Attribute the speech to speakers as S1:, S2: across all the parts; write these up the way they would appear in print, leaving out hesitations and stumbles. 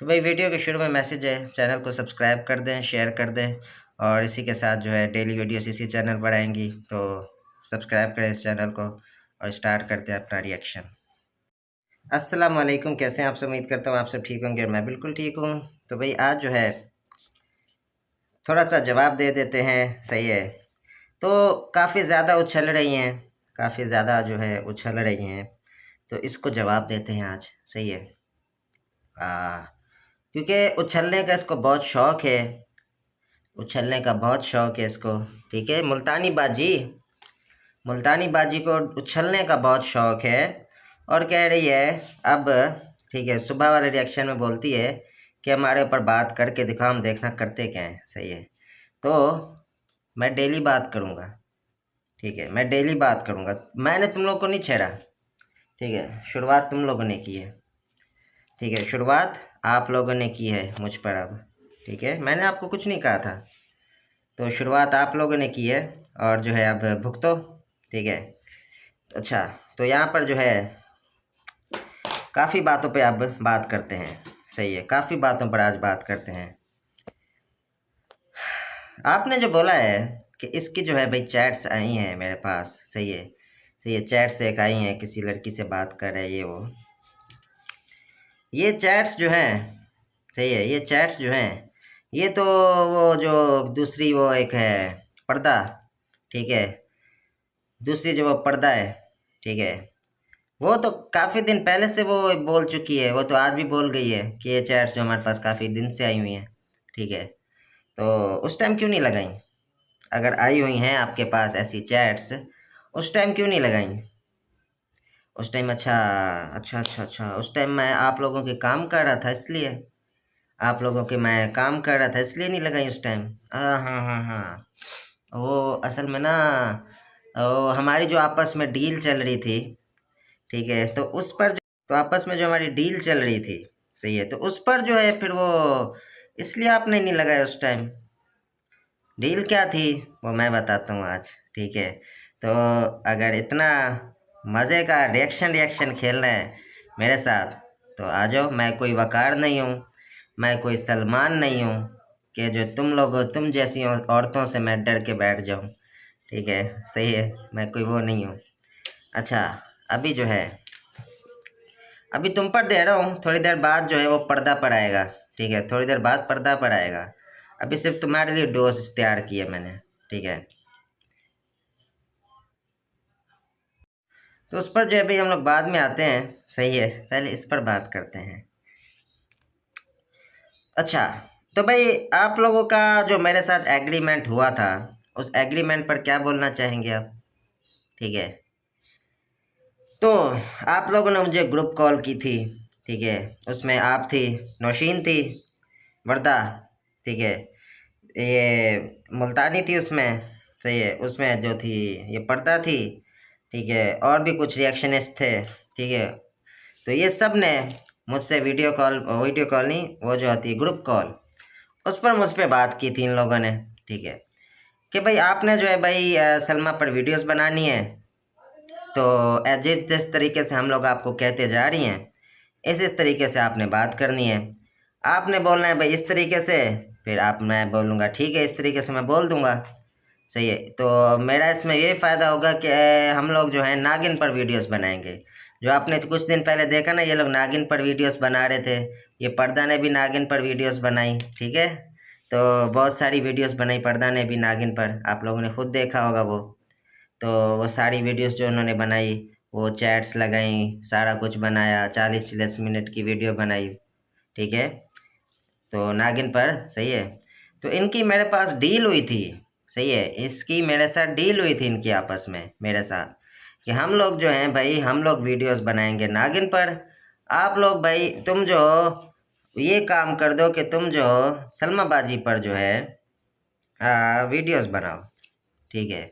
S1: तो भाई वीडियो के शुरू में मैसेज है, चैनल को सब्सक्राइब कर दें, शेयर कर दें और इसी के साथ जो है डेली वीडियोस इसी चैनल पर आएंगी। तो सब्सक्राइब करें इस चैनल को और स्टार्ट करते हैं अपना रिएक्शन। अस्सलाम वालेकुम, कैसे हैं आप सब? उम्मीद करता हूँ आप सब ठीक होंगे और मैं बिल्कुल ठीक हूँ। तो भाई आज जो है थोड़ा सा जवाब दे देते हैं, सही है। तो काफ़ी ज़्यादा उछल रही हैं, काफ़ी ज़्यादा जो है उछल रही हैं, तो इसको जवाब देते हैं आज, सही है। क्योंकि उछलने का इसको बहुत शौक है, उछलने का बहुत शौक है इसको, ठीक है। मुल्तानी बाजी को उछलने का बहुत शौक है और कह रही है अब, ठीक है, सुबह वाले रिएक्शन में बोलती है कि हमारे ऊपर बात करके दिखाओ, हम देखना करते क्या है, सही है। तो मैं डेली बात करूँगा, ठीक है, मैं डेली बात करूँगा। मैंने तुम लोग को नहीं छेड़ा, ठीक है, शुरुआत तुम लोगों ने की है, ठीक है, शुरुआत आप लोगों ने की है मुझ पर अब, ठीक है, मैंने आपको कुछ नहीं कहा था। तो शुरुआत आप लोगों ने की है और जो है अब भुगतो, ठीक है। अच्छा, तो यहाँ पर जो है काफ़ी बातों पे अब बात करते हैं, सही है, काफ़ी बातों पर आज बात करते हैं। आपने जो बोला है कि इसकी जो है भाई चैट्स आई हैं मेरे पास, सही है, सही है, चैट्स एक आई हैं, किसी लड़की से बात कर रहे, ये चैट्स जो हैं, सही है, ये चैट्स जो हैं, ये तो वो जो दूसरी वो एक है पर्दा, ठीक है, दूसरी जो वो पर्दा है, ठीक है, वो तो काफ़ी दिन पहले से वो बोल चुकी है, वो तो आज भी बोल गई है कि ये चैट्स जो हमारे पास काफ़ी दिन से आई हुई हैं, ठीक है। तो उस टाइम क्यों नहीं लगाई? अगर आई हुई हैं आपके पास ऐसी चैट्स, उस टाइम क्यों नहीं लगाई? उस टाइम अच्छा, उस टाइम मैं आप लोगों के काम कर रहा था, इसलिए आप लोगों के मैं काम कर रहा था, इसलिए नहीं लगाई उस टाइम। हाँ, वो असल में ना, वो हमारी जो आपस में डील चल रही थी, ठीक है, तो उस पर तो आपस में जो हमारी डील चल रही थी, सही है, तो उस पर जो है फिर वो, इसलिए आपने नहीं लगाया उस टाइम। डील क्या थी वो मैं बताता हूँ आज, ठीक है। तो अगर इतना मज़े का रिएक्शन रिएक्शन खेलना है मेरे साथ तो आ जाओ, मैं कोई वकार नहीं हूँ, मैं कोई सलमान नहीं हूँ कि जो तुम जैसी औरतों से मैं डर के बैठ जाऊँ, ठीक है, सही है, मैं कोई वो नहीं हूँ। अच्छा, अभी जो है, अभी तुम पर दे रहा हूँ, थोड़ी देर बाद जो है वो पर्दा पर आएगा, ठीक है, थोड़ी देर बाद पर्दा पर आएगा। अभी सिर्फ तुम्हारे लिए डोज तैयार किए मैंने, ठीक है। तो उस पर जो है भाई हम लोग बाद में आते हैं, सही है, पहले इस पर बात करते हैं। अच्छा, तो भाई आप लोगों का जो मेरे साथ एग्रीमेंट हुआ था, उस एग्रीमेंट पर क्या बोलना चाहेंगे आप? ठीक है, तो आप लोगों ने मुझे ग्रुप कॉल की थी, ठीक है, उसमें आप थी, नौशीन थी, वर्दा, ठीक है, ये मुल्तानी थी उसमें, सही है, उसमें जो थी ये पर्दा थी, ठीक है, और भी कुछ रिएक्शनिस्ट थे, ठीक है। तो ये सब ने मुझसे वीडियो कॉल नहीं, वो जो होती है ग्रुप कॉल, उस पर मुझ पर बात की थी इन लोगों ने, ठीक है, कि भाई आपने जो है भाई सलमा पर वीडियोस बनानी है। तो जिस जिस तरीके से हम लोग आपको कहते जा रही हैं, इस तरीके से आपने बात करनी है। आपने बोलना है भाई इस तरीके से, फिर मैं बोलूँगा ठीक है, इस तरीके से मैं बोल दूँगा, सही है। तो मेरा इसमें ये फ़ायदा होगा कि हम लोग जो है नागिन पर वीडियोस बनाएंगे। जो आपने कुछ दिन पहले देखा ना, ये लोग नागिन पर वीडियोस बना रहे थे, ये पर्दा ने भी नागिन पर वीडियोस बनाई, ठीक है। तो बहुत सारी वीडियोस बनाई पर्दा ने भी नागिन पर, आप लोगों ने खुद देखा होगा वो। तो वो सारी वीडियोस जो उन्होंने बनाई, वो चैट्स लगाई, सारा कुछ बनाया, 40-40 मिनट की वीडियो बनाई, ठीक है, तो नागिन पर, सही है। तो इनकी मेरे पास डील हुई थी, सही है, इसकी मेरे साथ डील हुई थी इनकी आपस में मेरे साथ, कि हम लोग जो हैं भाई, हम लोग वीडियोस बनाएंगे नागिन पर। आप लोग भाई तुम जो ये काम कर दो कि तुम जो सलमा बाजी पर जो है वीडियोस बनाओ, ठीक है।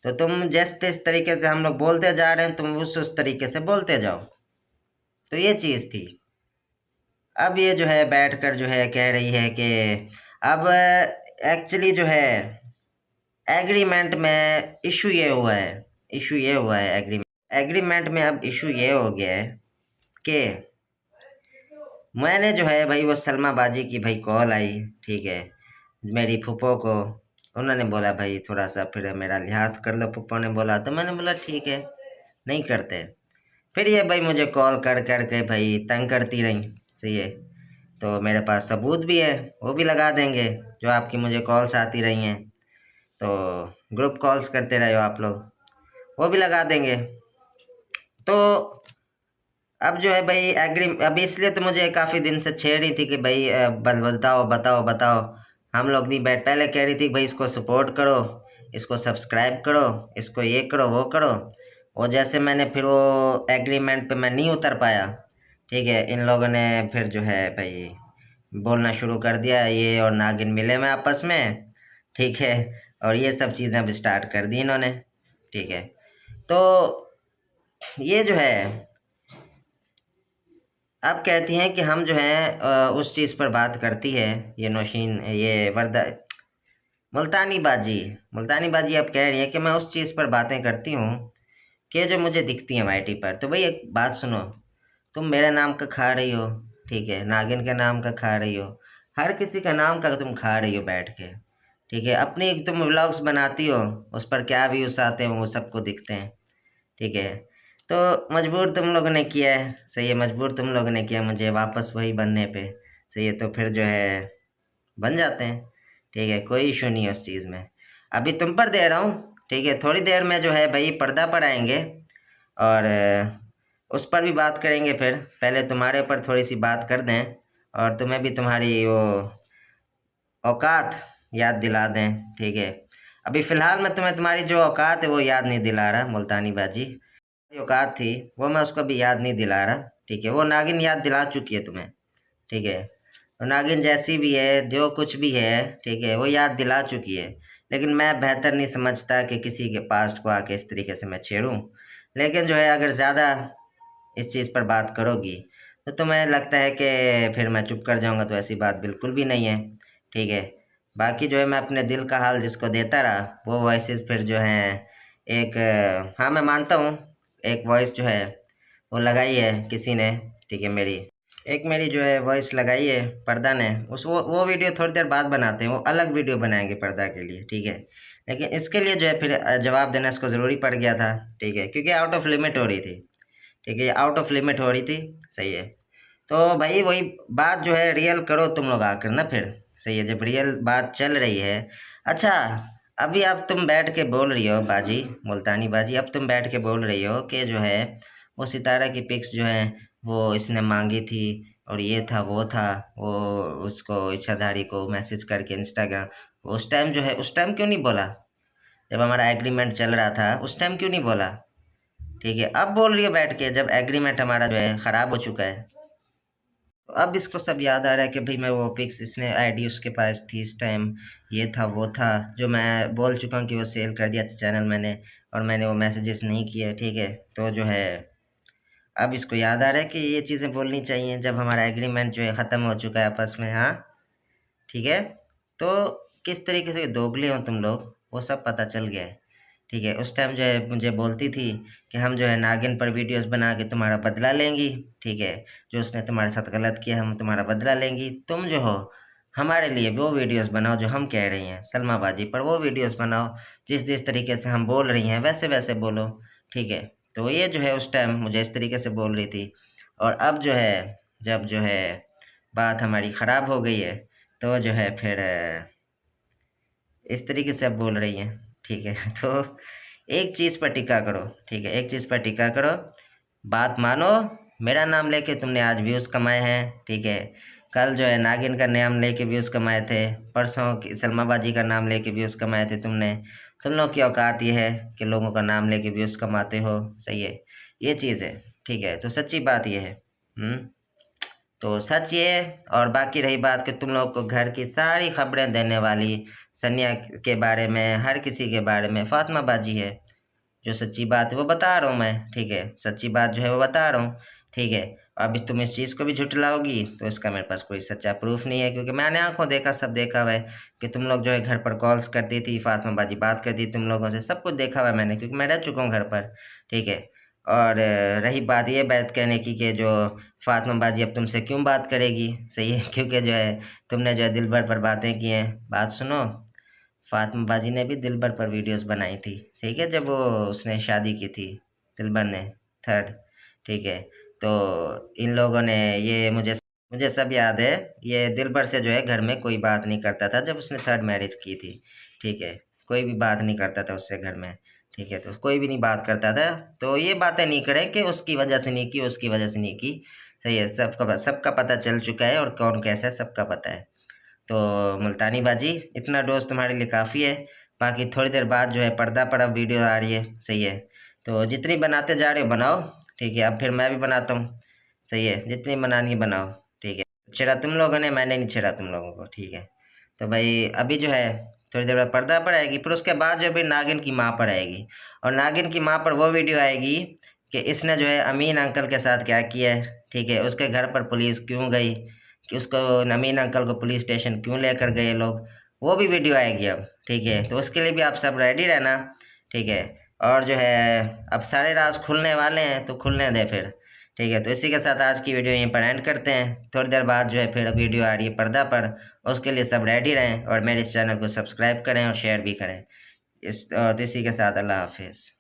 S1: तो तुम जिस तरीके से हम लोग बोलते जा रहे हैं, तुम उस तरीके से बोलते जाओ। तो ये चीज़ थी। अब ये जो है बैठकर जो है कह रही है कि अब एक्चुअली जो है एग्रीमेंट में इशू ये हुआ है एग्रीमेंट में अब इशू ये हो गया है कि मैंने जो है भाई वो सलमा बाजी की भाई कॉल आई, ठीक है, मेरी फूफो को। उन्होंने बोला भाई थोड़ा सा फिर मेरा लिहाज कर लो, फूफो ने बोला, तो मैंने बोला ठीक है, नहीं करते। फिर ये भाई मुझे कॉल कर कर के भाई तंग करती रही, सही है। तो मेरे पास सबूत भी है, वो भी लगा देंगे, जो आपकी मुझे कॉल्स आती रही हैं, तो ग्रुप कॉल्स करते रहे हो आप लोग, वो भी लगा देंगे। तो अब जो है भाई एग्री, अभी इसलिए तो मुझे काफ़ी दिन से छेड़ रही थी कि भाई बताओ बताओ बताओ। हम लोग नहीं बैठ, पहले कह रही थी भाई इसको सपोर्ट करो, इसको सब्सक्राइब करो, इसको ये करो वो करो। और जैसे मैंने फिर वो एग्रीमेंट पे मैं नहीं उतर पाया, ठीक है, इन लोगों ने फिर जो है भाई बोलना शुरू कर दिया, ये और नागिन मिले में आपस में, ठीक है, और ये सब चीज़ें अब स्टार्ट कर दी इन्होंने, ठीक है। तो ये जो है, आप कहती हैं कि हम जो हैं उस चीज़ पर बात करती है, ये नौशीन, ये वर्दा, मुल्तानी बाजी आप कह रही हैं कि मैं उस चीज़ पर बातें करती हूँ कि जो मुझे दिखती हैं वाईटी पर। तो भाई एक बात सुनो, तुम मेरे नाम का खा रही हो, ठीक है, नागिन के नाम का खा रही हो, हर किसी का नाम का तुम खा रही हो बैठ के, ठीक है। अपनी एक तुम व्लॉग्स बनाती हो, उस पर क्या व्यूज़ आते हैं वो सबको दिखते हैं, ठीक है। तो मजबूर तुम लोगों ने किया है, सही है, मजबूर तुम लोगों ने किया मुझे वापस वही बनने पे, सही है। तो फिर जो है बन जाते हैं, ठीक है, कोई इशू नहीं है उस चीज़ में। अभी तुम पर दे रहा हूँ, ठीक है, थोड़ी देर में जो है भाई पर्दा पर आएंगे और उस पर भी बात करेंगे। फिर पहले तुम्हारे ऊपर थोड़ी सी बात कर दें और तुम्हें भी तुम्हारी वो औकात याद दिला दें, ठीक है। अभी फ़िलहाल मैं तुम्हें तुम्हारी जो औकात है वो याद नहीं दिला रहा, मुल्तानी बाजी, जो औकात थी वो मैं उसको भी याद नहीं दिला रहा, ठीक है। वो नागिन याद दिला चुकी है तुम्हें, ठीक है। तो नागिन जैसी भी है, जो कुछ भी है, ठीक है, वो याद दिला चुकी है। लेकिन मैं बेहतर नहीं समझता कि किसी के पास्ट को आके इस तरीके से मैं छेड़ूं। लेकिन जो है अगर ज़्यादा इस चीज़ पर बात करोगी तो तुम्हें लगता है कि फिर मैं चुप कर जाऊंगा, तो ऐसी बात बिल्कुल भी नहीं है, ठीक है। बाकी जो है मैं अपने दिल का हाल जिसको देता रहा, वो वॉइसेस फिर जो हैं एक हाँ मैं मानता हूँ, एक वॉइस जो है वो लगाई है किसी ने, ठीक है, मेरी जो है वॉइस लगाई है पर्दा ने, उस वो वीडियो थोड़ी देर बाद बनाते हैं, वो अलग वीडियो बनाएंगे पर्दा के लिए, ठीक है। लेकिन इसके लिए जो है फिर जवाब देना इसको ज़रूरी पड़ गया था, ठीक है, क्योंकि आउट ऑफ लिमिट हो रही थी, ठीक है, आउट ऑफ लिमिट हो रही थी, सही है। तो भाई वही बात जो है रियल करो तुम लोग आकर ना फिर, सही है, जब रियल बात चल रही है। अच्छा, अभी अब तुम बैठ के बोल रही हो बाजी, मुल्तानी बाजी, अब तुम बैठ के बोल रही हो कि जो है वो सितारा की पिक्स जो है वो इसने मांगी थी, और ये था वो था, वो उसको इच्छाधारी को मैसेज करके इंस्टाग्राम, उस टाइम जो है, उस टाइम क्यों नहीं बोला जब हमारा एग्रीमेंट चल रहा था, उस टाइम क्यों नहीं बोला, ठीक है। अब बोल रही हो बैठ के जब एग्रीमेंट हमारा जो है ख़राब हो चुका है। तो अब इसको सब याद आ रहा है कि भाई मैं वो पिक्स, इसने आईडी उसके पास थी इस टाइम, ये था वो था, जो मैं बोल चुका हूँ कि वो सेल कर दिया था चैनल मैंने, और मैंने वो मैसेजेस नहीं किए, ठीक है। तो जो है अब इसको याद आ रहा है कि ये चीज़ें बोलनी चाहिए जब हमारा एग्रीमेंट जो है ख़त्म हो चुका है आपस में, हाँ, ठीक है। तो किस तरीके से दोगले हो तुम लोग वो सब पता चल गया है, ठीक है। उस टाइम जो है मुझे बोलती थी कि हम जो है नागिन पर वीडियोस बना के तुम्हारा बदला लेंगी, ठीक है, जो उसने तुम्हारे साथ गलत किया हम तुम्हारा बदला लेंगी। तुम जो हो हमारे लिए वो वीडियोस बनाओ जो हम कह रही हैं, सलमा बाजी पर वो वीडियोस बनाओ, जिस जिस तरीके से हम बोल रही हैं वैसे वैसे बोलो, ठीक है। तो ये जो है उस टाइम मुझे इस तरीके से बोल रही थी, और अब जो है जब जो है बात हमारी ख़राब हो गई है, तो जो है फिर इस तरीके से आप बोल रही हैं, ठीक है। तो एक चीज़ पर टिका करो, ठीक है, एक चीज़ पर टिका करो, बात मानो। मेरा नाम लेके तुमने आज व्यूज़ कमाए हैं, ठीक है, कल जो है नागिन का नाम लेके व्यूज़ कमाए थे, परसों की सलमा बाजी का नाम लेके व्यूज़ कमाए थे तुमने। तुम लोग की औकात ये है कि लोगों का नाम लेके व्यूज़ कमाते हो, सही है, ये चीज़ है, ठीक है। तो सच्ची बात ये है, तो सच ये है। और बाकी रही बात कि तुम लोग को घर की सारी खबरें देने वाली सनिया के बारे में, हर किसी के बारे में फातिमा बाजी है, जो सच्ची बात है वो बता रहा हूँ मैं, ठीक है, सच्ची बात जो है वो बता रहा हूँ, ठीक है। अब तुम इस चीज़ को भी झुठलाओगी तो इसका मेरे पास कोई सच्चा प्रूफ नहीं है, क्योंकि मैंने आंखों देखा, सब देखा हुआ है कि तुम लोग जो है घर पर कॉल्स करती थी, फातिमा बाजी बात करती थी तुम लोगों से, सब कुछ देखा हुआ है मैंने, क्योंकि मैं रह चुका हूँ घर पर, ठीक है। और रही बात ये बात कहने की कि जो फातिमा बाजी अब तुमसे क्यों बात करेगी, सही है, क्योंकि जो है तुमने जो है दिलबर पर बातें की हैं। बात सुनो, फातिमा बाजी ने भी दिलबर पर वीडियोस बनाई थी, ठीक है, जब वो उसने शादी की थी दिलबर ने, थर्ड, ठीक है। तो इन लोगों ने ये मुझे मुझे सब याद है। ये दिलबर से जो है घर में कोई बात नहीं करता था जब उसने थर्ड मैरिज की थी, ठीक है। कोई भी बात नहीं करता था उससे घर में, ठीक है। तो कोई भी नहीं बात करता था। तो ये बातें नहीं करें कि उसकी वजह से नहीं की, उसकी वजह से नहीं की, सही है। सबका पता चल चुका है और कौन कैसा है सबका पता है। तो मुल्तानी बाजी, इतना डोज तुम्हारे लिए काफ़ी है। बाकी थोड़ी देर बाद जो है पर्दा पर अब वीडियो आ रही है, सही है। तो जितनी बनाते जा रहे हो बनाओ, ठीक है। अब फिर मैं भी बनाता हूँ, सही है, जितनी बनानी है बनाओ, ठीक है। छेड़ा तुम लोगों ने, मैंने नहीं छेड़ा तुम लोगों को, ठीक है। तो भाई अभी जो है थोड़ी देर बाद पर्दा पर आएगी, फिर उसके बाद जो है नागिन की माँ पर आएगी। और नागिन की माँ पर वो वीडियो आएगी कि इसने जो है अमीन अंकल के साथ क्या किया है, ठीक है। उसके घर पर पुलिस क्यों गई, कि उसको नमीन अंकल को पुलिस स्टेशन क्यों लेकर गए लोग, वो भी वीडियो आएगी अब, ठीक है। तो उसके लिए भी आप सब रेडी रहना, ठीक है। और जो है अब सारे राज खुलने वाले हैं, तो खुलने दें फिर, ठीक है। तो इसी के साथ आज की वीडियो यहीं पर एंड करते हैं। थोड़ी देर बाद जो है फिर वीडियो आ रही है पर्दा पर, उसके लिए सब रेडी रहें और मेरे इस चैनल को सब्सक्राइब करें और शेयर भी करें। तो इसी के साथ अल्लाह हाफिज़।